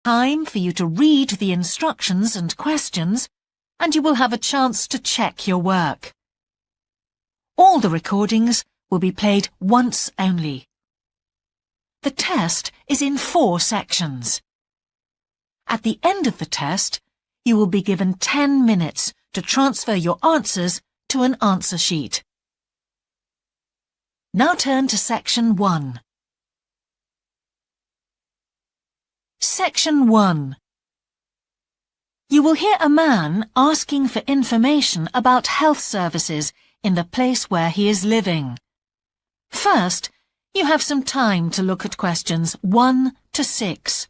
time for you to read the instructions and questions, and you will have a chance to check your work. All the recordings will be played once only. The test is in 4 sections. At the end of the test, you will be given 10 minutes to transfer your answers to an answer sheet. Now turn to Section 1. Section 1. You will hear a man asking for information about health services in the place where he is living. First, you have some time to look at questions 1 to 6.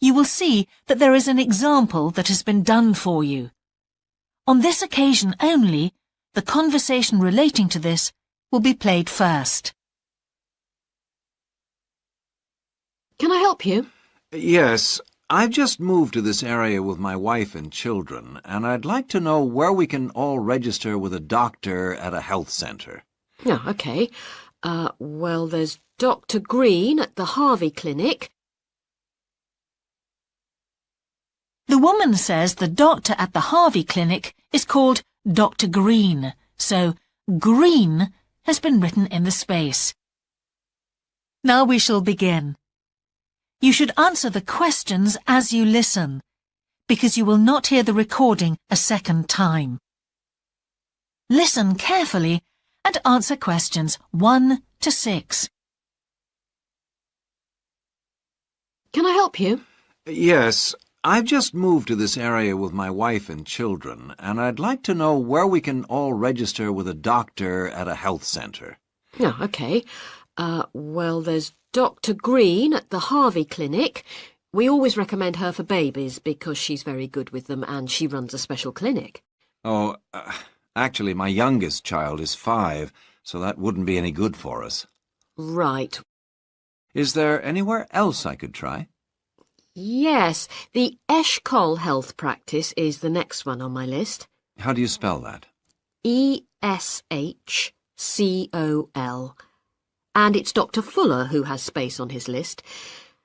You will see that there is an example that has been done for you. On this occasion only, the conversation relating to this will be played first. Can I help you? Yes, I've just moved to this area with my wife and children, and I'd like to know where we can all register with a doctor at a health centre. Oh, OK. Well, there's Dr. Green at the Harvey Clinic. The woman says the doctor at the Harvey Clinic is called Dr. Green, so Green has been written in the space. Now we shall begin. You should answer the questions as you listen, because you will not hear the recording a second time. Listen carefully and answer questions 1 to 6. Can I help you? Yes, I've just moved to this area with my wife and children, and I'd like to know where we can all register with a doctor at a health centre. Oh, OK. Well, there's Dr. Green at the Harvey Clinic. We always recommend her for babies because she's very good with them and she runs a special clinic. Oh, actually, my youngest child is 5, so that wouldn't be any good for us. Right. Is there anywhere else I could try? Yes, the Eshcol Health Practice is the next one on my list. How do you spell that? E-S-H-C-O-L. And it's Dr. Fuller who has space on his list.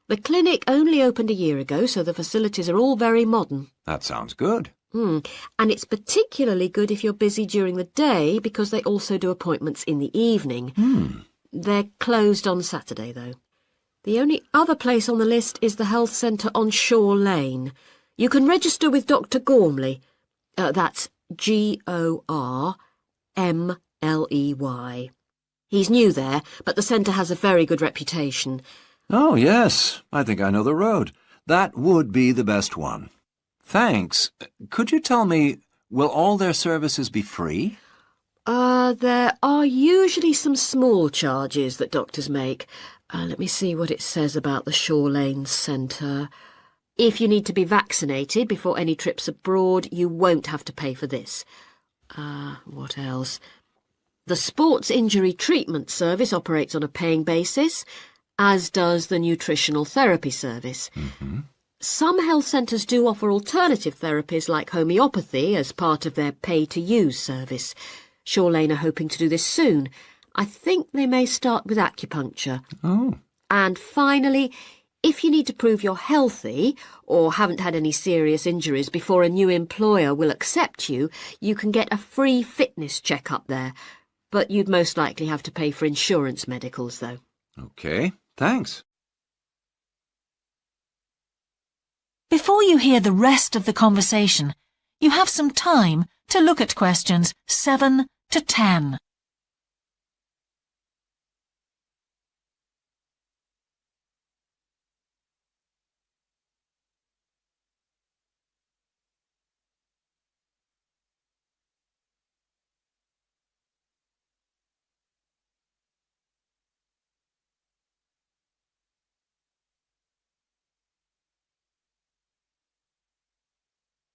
The clinic only opened a year ago, so the facilities are all very modern. That sounds good. And it's particularly good if you're busy during the day because they also do appointments in the evening. They're closed on Saturday, though. The only other place on the list is the health centre on Shore Lane. You can register with Dr. Gormley. That's G-O-R-M-L-E-Y. He's new there, but the centre has a very good reputation. Oh, yes. I think I know the road. That would be the best one. Thanks. Could you tell me, will all their services be free? There are usually some small charges that doctors make. Let me see what it says about the Shore Lane Centre. If you need to be vaccinated before any trips abroad, you won't have to pay for this. What else? The Sports Injury Treatment Service operates on a paying basis, as does the Nutritional Therapy Service. Some health centres do offer alternative therapies like homeopathy as part of their pay-to-use service. Shore Lane are hoping to do this soon. I think they may start with acupuncture. Oh. And finally, if you need to prove you're healthy or haven't had any serious injuries before a new employer will accept you, you can get a free fitness check-up there. But you'd most likely have to pay for insurance medicals, though. OK, thanks. Before you hear the rest of the conversation, you have some time to look at questions 7 to 10.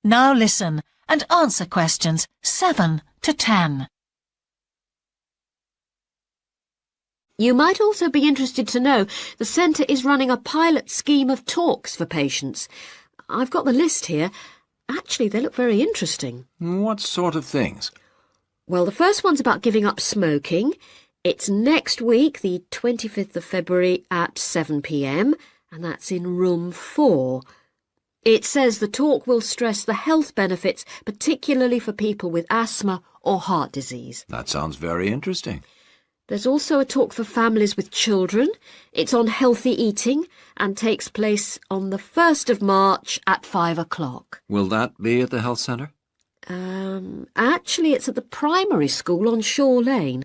Now listen and answer questions 7 to 10. You might also be interested to know the centre is running a pilot scheme of talks for patients. I've got the list here. Actually, they look very interesting. What sort of things? Well, the first one's about giving up smoking. It's next week, the 25th of February at 7 p.m, and that's in room 4. It says the talk will stress the health benefits, particularly for people with asthma or heart disease. That sounds very interesting. There's also a talk for families with children. It's on healthy eating and takes place on the 1st of March at 5 o'clock. Will that be at the health centre? Actually, it's at the primary school on Shore Lane.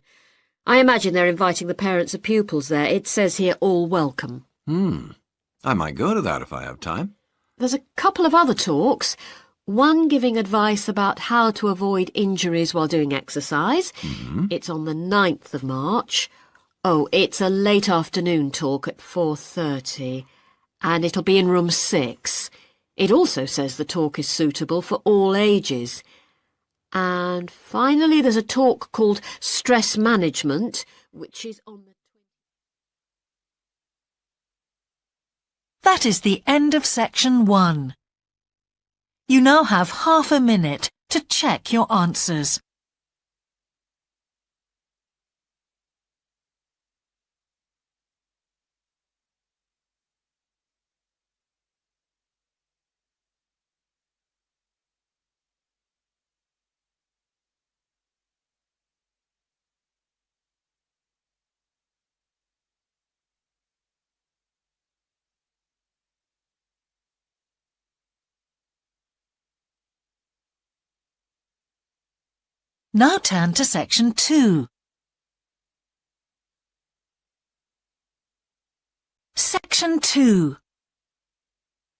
I imagine they're inviting the parents of pupils there. It says here, all welcome. I might go to that if I have time. There's a couple of other talks. One giving advice about how to avoid injuries while doing exercise. It's on the 9th of March. Oh, it's a late afternoon talk at 4:30, and it'll be in room 6. It also says the talk is suitable for all ages. And finally, there's a talk called Stress Management, which is on the... That is the end of section 1. You now have half a minute to check your answers. Now turn to section 2. Section 2.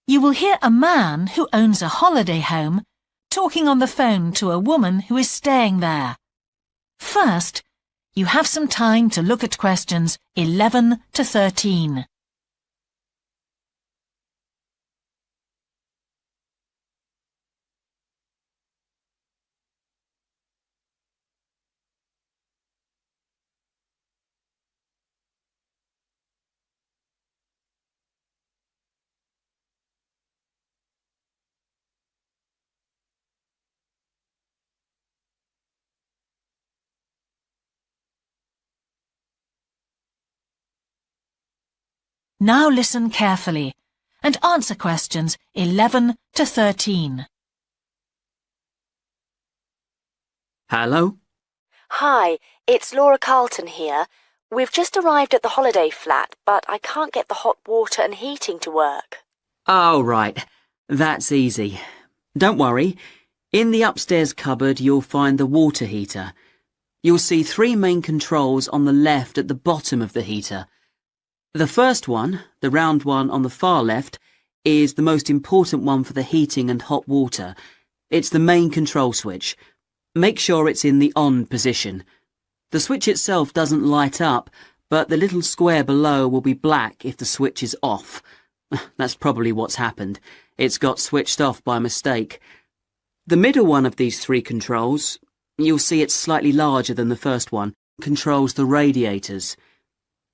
You will hear a man who owns a holiday home talking on the phone to a woman who is staying there. First, you have some time to look at questions 11 to 13. Now listen carefully and answer questions 11 to 13. Hello? Hi, it's Laura Carlton here. We've just arrived at the holiday flat, but I can't get the hot water and heating to work. Oh, right. That's easy. Don't worry. In the upstairs cupboard, you'll find the water heater. You'll see 3 main controls on the left at the bottom of the heater. The first one, the round one on the far left, is the most important one for the heating and hot water. It's the main control switch. Make sure it's in the on position. The switch itself doesn't light up, but the little square below will be black if the switch is off. That's probably what's happened. It's got switched off by mistake. The middle one of these 3 controls, you'll see it's slightly larger than the first one, controls the radiators.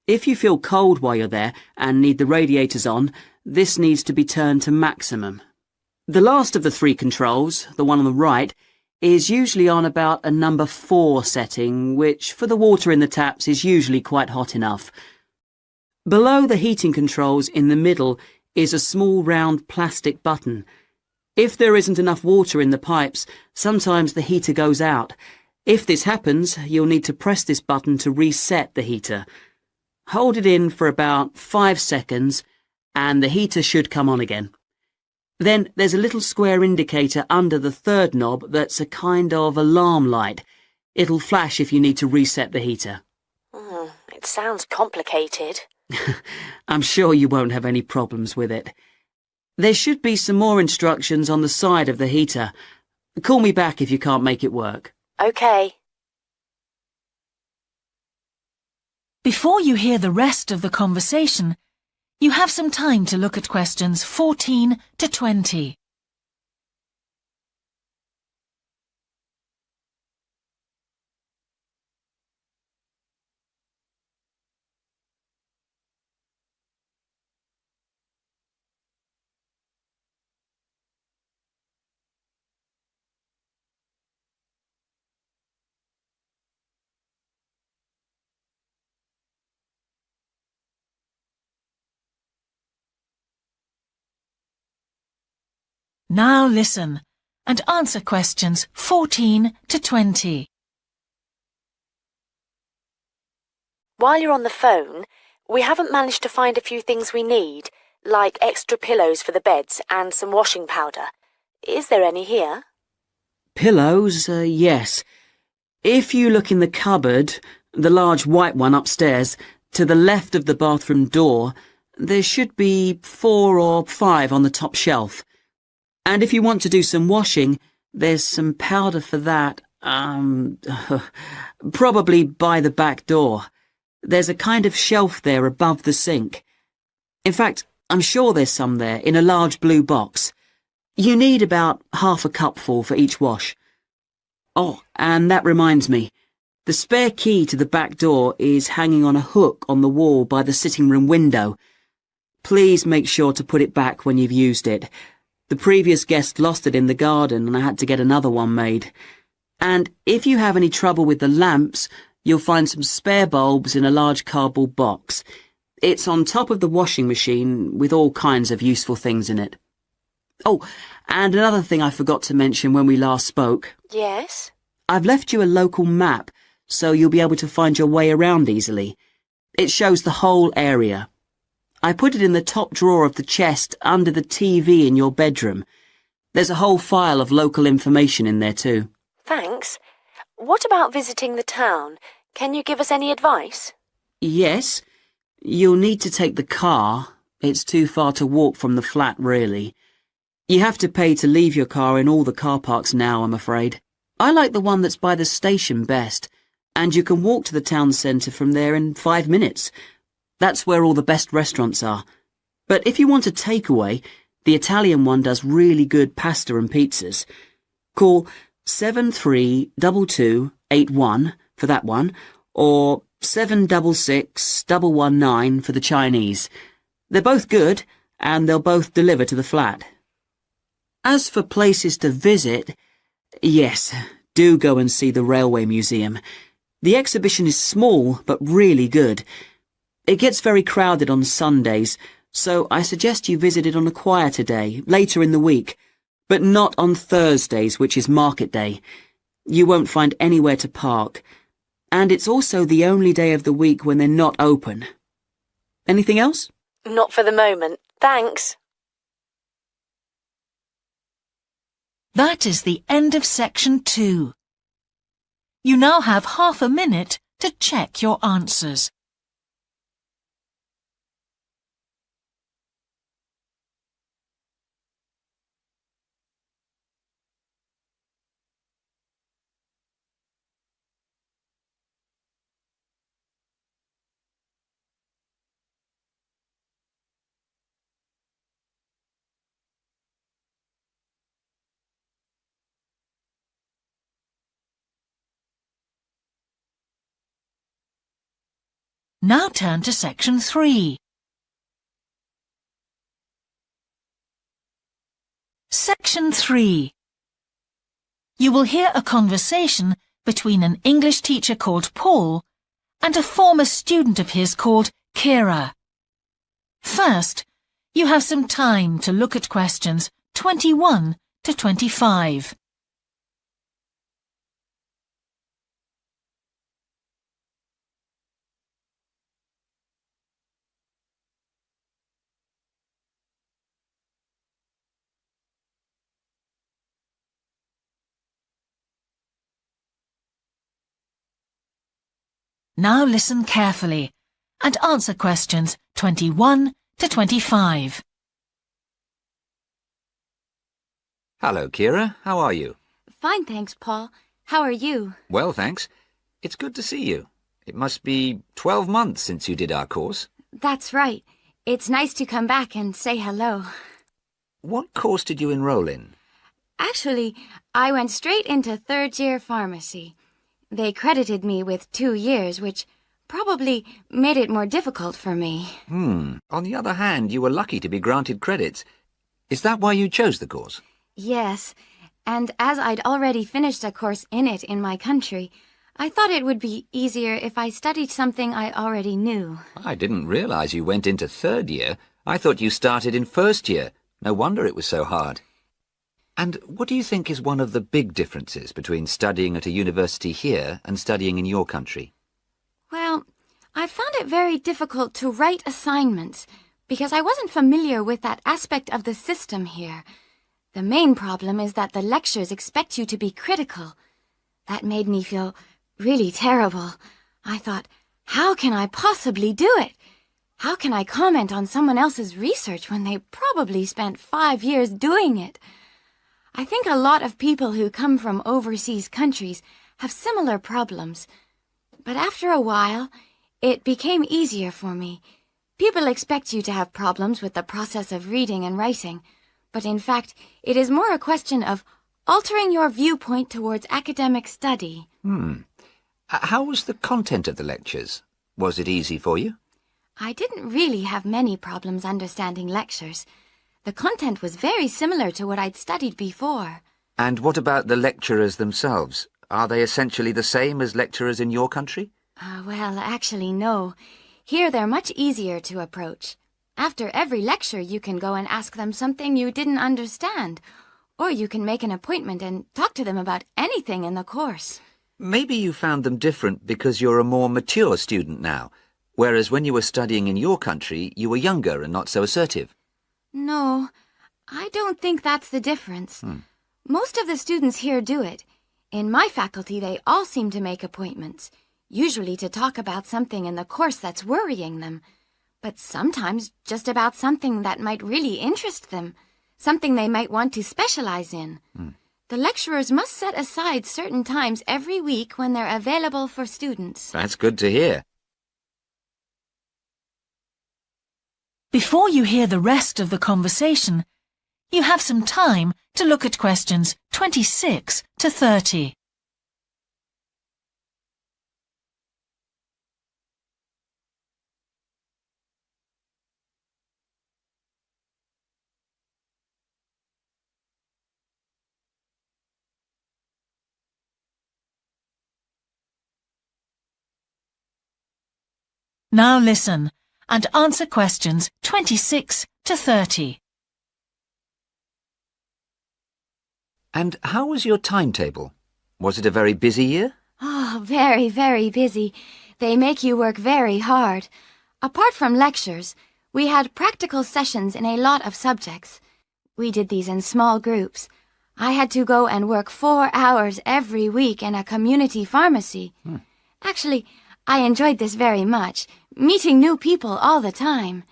If you feel cold while you're there and need the radiators on, this needs to be turned to maximum. The last of the 3 controls, the one on the right, is usually on about a number 4 setting, which for the water in the taps is usually quite hot enough. Below the heating controls in the middle is a small round plastic button. If there isn't enough water in the pipes, sometimes the heater goes out. If this happens, you'll need to press this button to reset the heater. Hold it in for about 5 seconds and the heater should come on again. Then there's a little square indicator under the 3rd knob that's a kind of alarm light. It'll flash if you need to reset the heater. It sounds complicated. I'm sure you won't have any problems with it. There should be some more instructions on the side of the heater. Call me back if you can't make it work. OK. Before you hear the rest of the conversation, you have some time to look at questions 14 to 20. Now listen and answer questions 14 to 20. While you're on the phone, we haven't managed to find a few things we need, like extra pillows for the beds and some washing powder. Is there any here? Pillows, yes. If you look in the cupboard, the large white one upstairs, to the left of the bathroom door, there should be 4 or 5 on the top shelf. And if you want to do some washing, there's some powder for that, probably by the back door. There's a kind of shelf there above the sink. In fact, I'm sure there's some there in a large blue box. You need about half a cupful for each wash. Oh, and that reminds me. The spare key to the back door is hanging on a hook on the wall by the sitting room window. Please make sure to put it back when you've used it. The previous guest lost it in the garden and I had to get another one made. And if you have any trouble with the lamps, you'll find some spare bulbs in a large cardboard box. It's on top of the washing machine with all kinds of useful things in it. Oh, and another thing I forgot to mention when we last spoke. Yes? I've left you a local map so you'll be able to find your way around easily. It shows the whole area. I put it in the top drawer of the chest under the TV in your bedroom. There's a whole file of local information in there too. Thanks. What about visiting the town? Can you give us any advice? Yes. You'll need to take the car. It's too far to walk from the flat, really. You have to pay to leave your car in all the car parks now, I'm afraid. I like the one that's by the station best, and you can walk to the town centre from there in 5 minutes. That's where all the best restaurants are. But if you want a takeaway, the Italian one does really good pasta and pizzas. Call 732281 for that one, or 766119 for the Chinese. They're both good, and they'll both deliver to the flat. As for places to visit, yes, do go and see the Railway Museum. The exhibition is small, but really good. It gets very crowded on Sundays, so I suggest you visit it on a quieter day, later in the week, but not on Thursdays, which is market day. You won't find anywhere to park. And it's also the only day of the week when they're not open. Anything else? Not for the moment. Thanks. That is the end of section 2. You now have half a minute to check your answers. Now turn to section 3. Section 3. You will hear a conversation between an English teacher called Paul and a former student of his called Kira. First, you have some time to look at questions 21 to 25. Now listen carefully and answer questions 21 to 25. Hello, Kira. How are you? Fine, thanks, Paul. How are you? Well, thanks. It's good to see you. It must be 12 months since you did our course. That's right. It's nice to come back and say hello. What course did you enroll in? Actually, I went straight into third-year pharmacy. They credited me with 2 years, which probably made it more difficult for me. On the other hand, you were lucky to be granted credits. Is that why you chose the course? Yes, and as I'd already finished a course in it in my country, I thought it would be easier if I studied something I already knew. I didn't realize you went into third year. I thought you started in first year. No wonder it was so hard. And what do you think is one of the big differences between studying at a university here and studying in your country? Well, I found it very difficult to write assignments because I wasn't familiar with that aspect of the system here. The main problem is that the lectures expect you to be critical. That made me feel really terrible. I thought, how can I possibly do it? How can I comment on someone else's research when they probably spent 5 years doing it? I think a lot of people who come from overseas countries have similar problems. But after a while, it became easier for me. People expect you to have problems with the process of reading and writing, but in fact, it is more a question of altering your viewpoint towards academic study. How was the content of the lectures? Was it easy for you? I didn't really have many problems understanding lectures. The content was very similar to what I'd studied before. And what about the lecturers themselves? Are they essentially the same as lecturers in your country? Well, actually, no. Here they're much easier to approach. After every lecture, you can go and ask them something you didn't understand, or you can make an appointment and talk to them about anything in the course. Maybe you found them different because you're a more mature student now, whereas when you were studying in your country, you were younger and not so assertive. No, I don't think that's the difference. Most of the students here do it. In my faculty, they all seem to make appointments, usually to talk about something in the course that's worrying them, but sometimes just about something that might really interest them, something they might want to specialize in. The lecturers must set aside certain times every week when they're available for students. That's good to hear. Before you hear the rest of the conversation, you have some time to look at questions 26 to 30. Now listen and answer questions 26 to 30. And how was your timetable? Was it a very busy year? Oh, very, very busy. They make you work very hard. Apart from lectures, we had practical sessions in a lot of subjects. We did these in small groups. I had to go and work 4 hours every week in a community pharmacy. Actually, I enjoyed this very much, meeting new people all the time.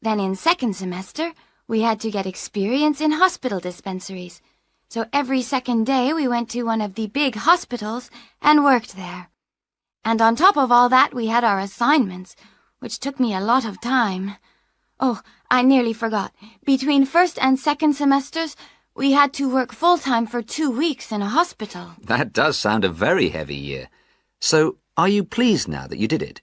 Then in second semester, we had to get experience in hospital dispensaries. So every second day we went to one of the big hospitals and worked there. And on top of all that, we had our assignments, which took me a lot of time. Oh, I nearly forgot. Between first and second semesters, we had to work full-time for 2 weeks in a hospital. That does sound a very heavy year. So, are you pleased now that you did it?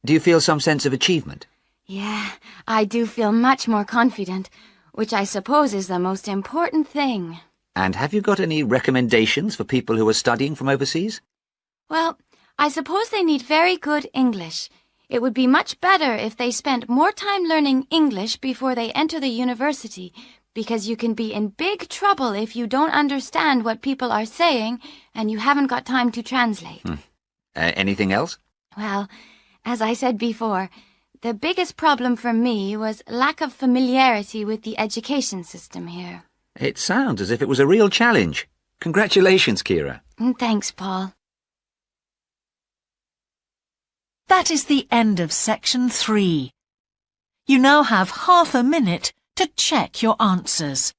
Do you feel some sense of achievement? Yeah, I do feel much more confident, which I suppose is the most important thing. And have you got any recommendations for people who are studying from overseas? Well, I suppose they need very good English. It would be much better if they spent more time learning English before they enter the university, because you can be in big trouble if you don't understand what people are saying and you haven't got time to translate. Anything else? Well, as I said before, the biggest problem for me was lack of familiarity with the education system here. It sounds as if it was a real challenge. Congratulations, Kira. Thanks, Paul. That is the end of section 3. You now have half a minute to check your answers.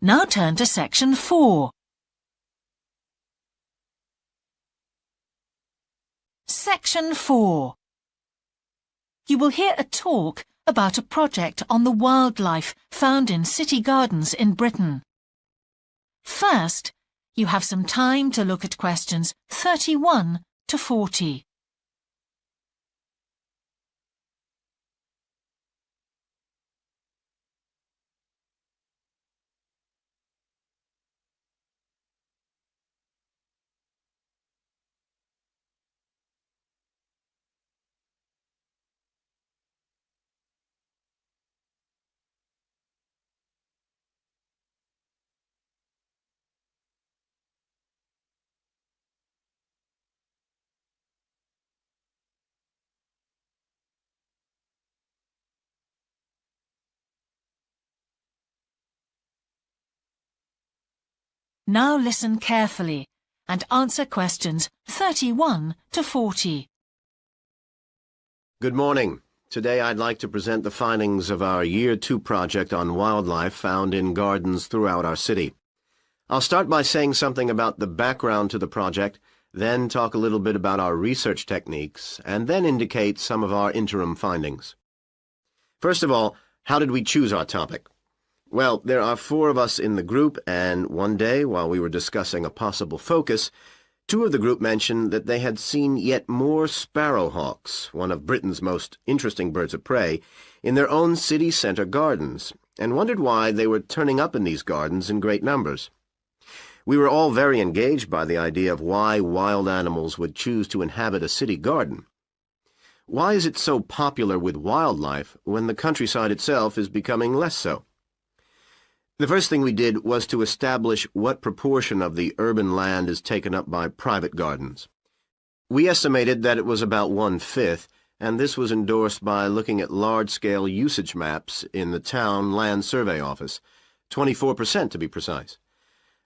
Now turn to section 4. Section 4. You will hear a talk about a project on the wildlife found in city gardens in Britain. First, you have some time to look at questions 31 to 40. Now listen carefully and answer questions 31 to 40. Good morning. Today I'd like to present the findings of our Year 2 project on wildlife found in gardens throughout our city. I'll start by saying something about the background to the project, then talk a little bit about our research techniques, and then indicate some of our interim findings. First of all, how did we choose our topic? Well, there are 4 of us in the group, and one day, while we were discussing a possible focus, 2 of the group mentioned that they had seen yet more sparrowhawks, one of Britain's most interesting birds of prey, in their own city centre gardens, and wondered why they were turning up in these gardens in great numbers. We were all very engaged by the idea of why wild animals would choose to inhabit a city garden. Why is it so popular with wildlife when the countryside itself is becoming less so? The first thing we did was to establish what proportion of the urban land is taken up by private gardens. We estimated that it was about 1/5, and this was endorsed by looking at large-scale usage maps in the town land survey office, 24% to be precise.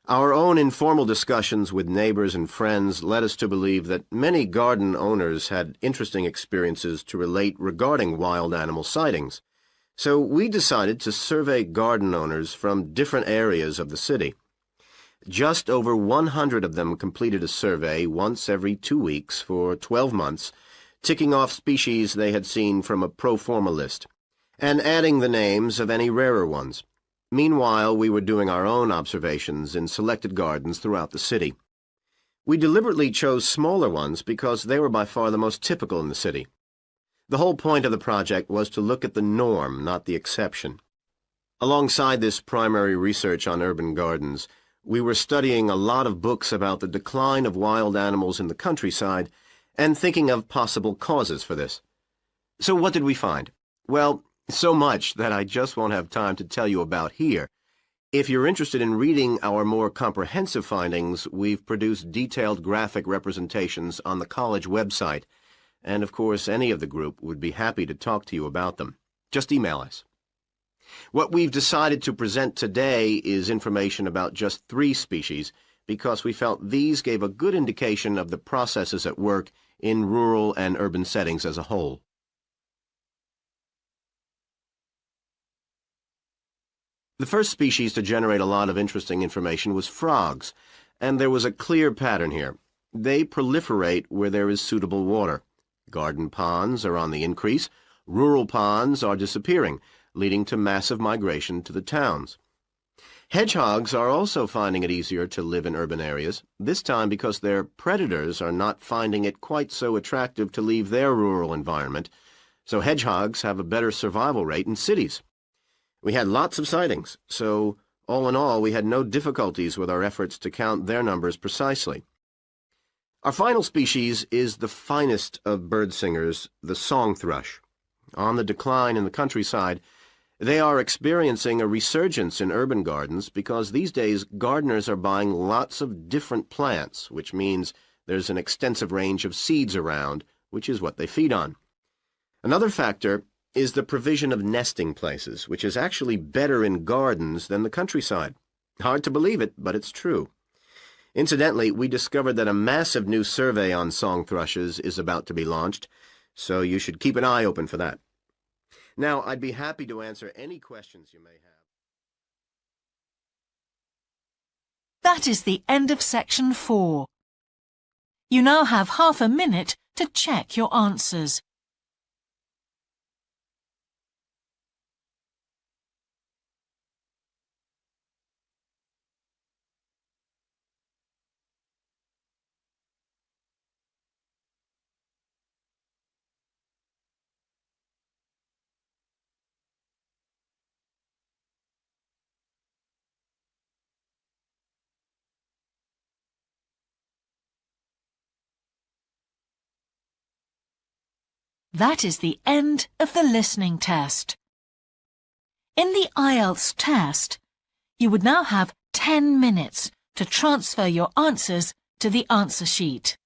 Our own informal discussions with neighbors and friends led us to believe that many garden owners had interesting experiences to relate regarding wild animal sightings. So we decided to survey garden owners from different areas of the city. Just over 100 of them completed a survey once every 2 weeks for 12 months, ticking off species they had seen from a pro forma list, and adding the names of any rarer ones. Meanwhile, we were doing our own observations in selected gardens throughout the city. We deliberately chose smaller ones because they were by far the most typical in the city. The whole point of the project was to look at the norm, not the exception. Alongside this primary research on urban gardens, we were studying a lot of books about the decline of wild animals in the countryside and thinking of possible causes for this. So what did we find? Well, so much that I just won't have time to tell you about here. If you're interested in reading our more comprehensive findings, we've produced detailed graphic representations on the college website, and of course any of the group would be happy to talk to you about them. Just email us. What we've decided to present today is information about just 3 species because we felt these gave a good indication of the processes at work in rural and urban settings as a whole. The first species to generate a lot of interesting information was frogs, and there was a clear pattern here. They proliferate where there is suitable water. Garden ponds are on the increase, rural ponds are disappearing, leading to massive migration to the towns. Hedgehogs are also finding it easier to live in urban areas, this time because their predators are not finding it quite so attractive to leave their rural environment, so hedgehogs have a better survival rate in cities. We had lots of sightings, so all in all we had no difficulties with our efforts to count their numbers precisely. Our final species is the finest of bird singers, the song thrush. On the decline in the countryside, they are experiencing a resurgence in urban gardens because these days gardeners are buying lots of different plants, which means there's an extensive range of seeds around, which is what they feed on. Another factor is the provision of nesting places, which is actually better in gardens than the countryside. Hard to believe it, but it's true. Incidentally, we discovered that a massive new survey on song thrushes is about to be launched, so you should keep an eye open for that. Now, I'd be happy to answer any questions you may have. That is the end of section 4. You now have half a minute to check your answers. That is the end of the listening test. In the IELTS test, you would now have 10 minutes to transfer your answers to the answer sheet.